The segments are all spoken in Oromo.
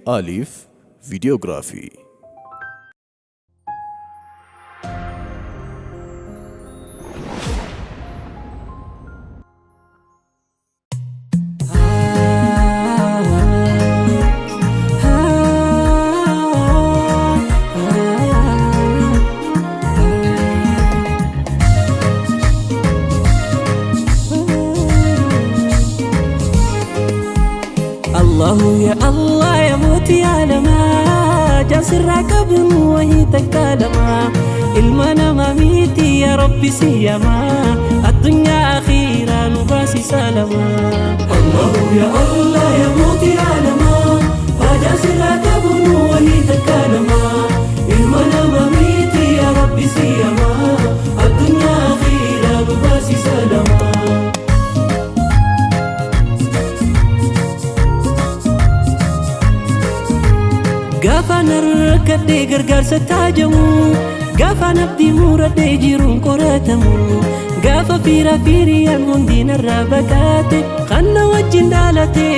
آليف فيديوغرافي. الله يا الله يا موتي على ما جاسر راكب وهي تكالما المنا مميتي يا ربي سيما الدنيا أخيرا نباسي سلما. الله يا الله يا موتي على ما جاسر راكب وهي تكالما المنا مميتي يا ربي سيما الدنيا أخيرا نباسي سلما. Gaafa narkadhee gargaarsa taajamu gaafa nabdii muradhee jiruun qoratamu gaafa fiiriyaan hundi narraa baqate kan na wajjin dhaalatee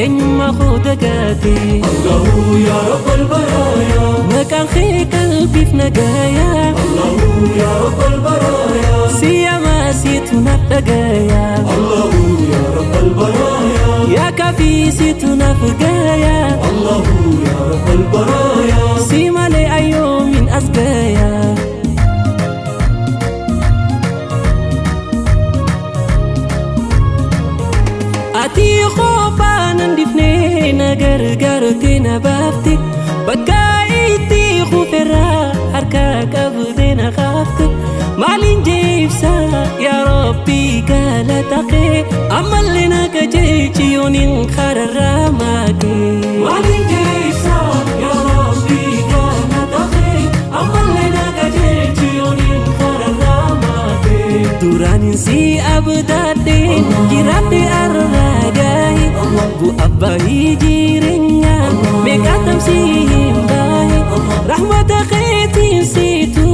eenyummaa koo dagaate. Allahu yaa rabbal baraayaa maqaan kee qalbiif nagaayaa. Allahu yaa rabbal baraayaa siyamaa siitu naaf dhagaayaa. Allahu yaa rabbal baraayaa yaa kaafii siitu naaf gaayaa. Allahu yaa rabbal baraayaa si malee ayyoomin as gaayaa. Ati khoofaan handifnee na gargaartee na baafte bakka itti kuferraa harka qabdee na kaafte maaliin jeebsa yaa Rabbii galata kee ammallee na qajeelchi yooniin kararraa maakee. Maaliin jeebsa yaa Rabbii galata kee ammallee na qajeelchi yooniin kararraa maakee. Duraanin si abdaadhee jiraadhee arraagaayi bu'aa bahii jireenyaa meeqaatam si hin baayi rahmata keetiin siitu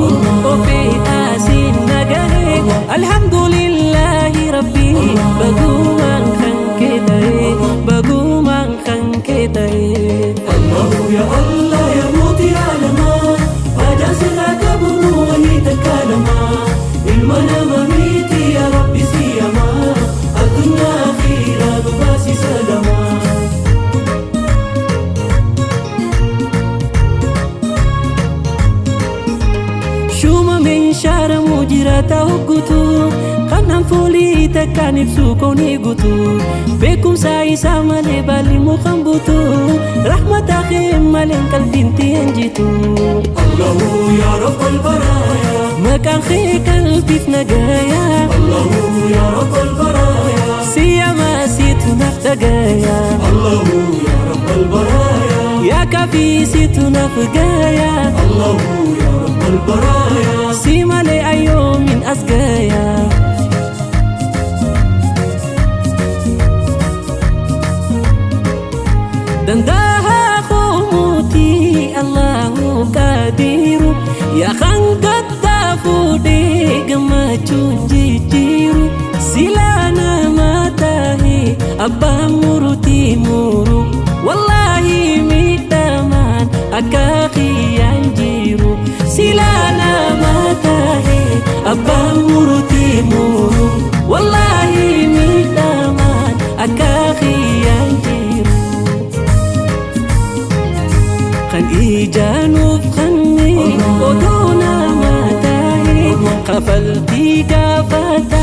ofee asiin nagahee alhamdulillahi rabbii bagumaan kan kee ta'e bagumaan kan kee ta'e. Allahu ya Allah ya muutii alamaa ajaasirraa qabuun wayii takkaalamaa ilma nama miti ya rabbi siyamaa addunyaa akhiraa dhugaasi salamaa. Shuma meeshaaramu jiraata hoggutu kanaan foolii takkaan ibsu kooni guutu beekumsa isaa malee baalli mukaan buutu rahmata kee malee qalbiin tiin jitu. Allahu yaa rabbal baraayaa maqaan kee qalbiif nagaayaa. Allahu yaa rabbal baraayaa siyamaa siitu naaf dhagaayaa. Allahu yaa rabbal baraayaa yaa kaafii siitu naaf gaayaa. Allahu yaa rabbal baraayaa si malee ayyoomin as gaayaa. Dandaha kumuti Allahu kadiru ya kan gadda fuudhee gammachuun jijjiiru silana matahi abbaan murutii muru wallahi midhamaan akka kiyyaan jiru silana matahi abbaan murutii muru wallahi midhamaan akka kiyyaan jiru. Kan ijaanuuf kanni odoona mataa'e kafaltii gaafata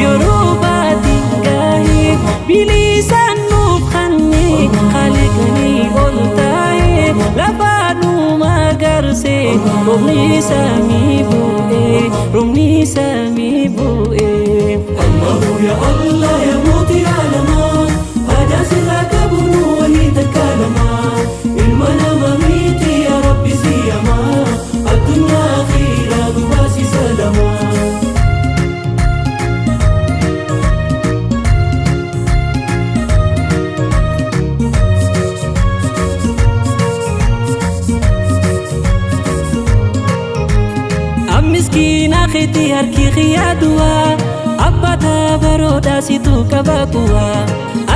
yeroo baatiin gaa'e bilisaan nuuf kanni khaliqni ol taa'e lafaanuma garsee roobni samii bu'ee roobni samii bu'ee. Allahu ya Allah ya muutii alamaa ajaasirraa qabuun wayii takkaalamaa ilma nama miti ya rabbi siyamaa addunyaa akhiraa dhugaasi salamaa. Miskiina keetii harki kiyyaa du'aa abbata baroodhaa situ qaba bu'aa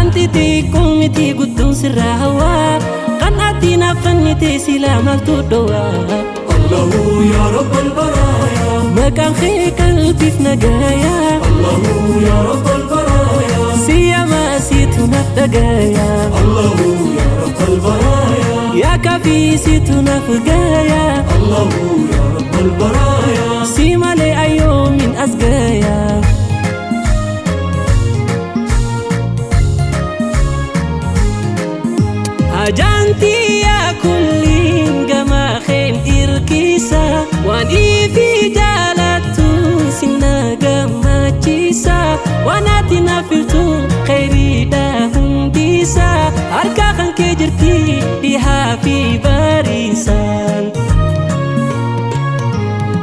anti xiqqoo miti guddoon sirraa hawaa kan أتينا فنتي سلام الدواء الله يا رب البرايا مكان خيك قلبي في نجايا الله يا رب البرايا سيما سيتنا دقايا الله يا رب البرايا يا كافي سيتنا فقايا الله يا رب البرايا سيما لأيوم من أسقايا هجانتي يا كلين جما خيل إركيسا واني في جالتو سنة جما جيسا واناتنا فلتو خيري داهم ديسا أركا خان كجرتي بها في باريسان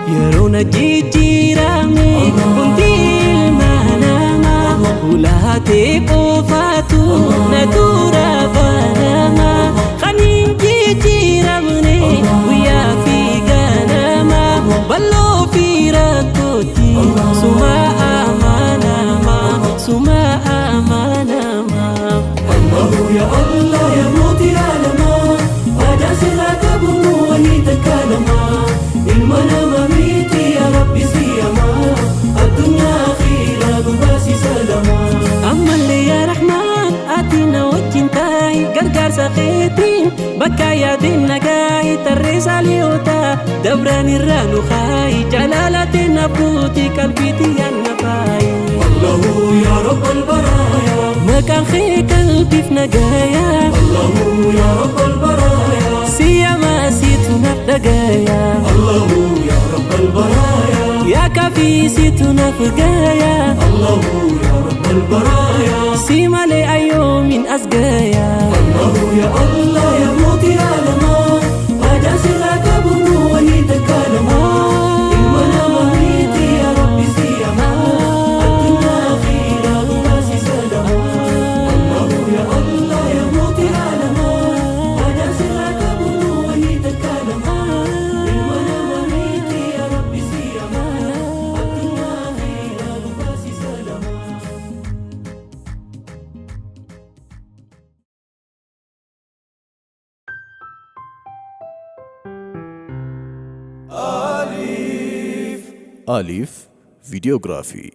يرونا جيجي رامي كنتي المناما ولها تيكو فاتو ندورا بناما خانين جيجي رامني ويا في غناما بلو في راكوتي سما أماناما سما أماناما الله يا الله يا موتي عالما أجاسلك بمو وهي تكالما المنام ميتي يا ربي سيما الدنيا خيرا باسي سلما أما اللي يا رحمن أتينا وجنتاي قرقر سخيتين بكا يا دين نقاي ترسى ليوتا دبران الرانو خاي جلالة نبوتي قلبيتي يا النفاي الله يا رب البرايا مكان خيك قلبي في نقايا الله يا رب البرايا سيما سيتنا دقايا الله يا رب البرايا يا كافي سيتنا فقايا الله يا رب البرايا سيما لأيوم من أسقايا الله يا الله يا موتي عالما أجاسلك بمو وهي تكالما المنام ميتي يا ربي سيما الدنيا خيرا باسي سلما الله يا الله يا موتي عالما أجاسلك بمو وهي تكالما المنام ميتي يا ربي سيما الدنيا خيرا باسي سلما أليف فيديوغرافي.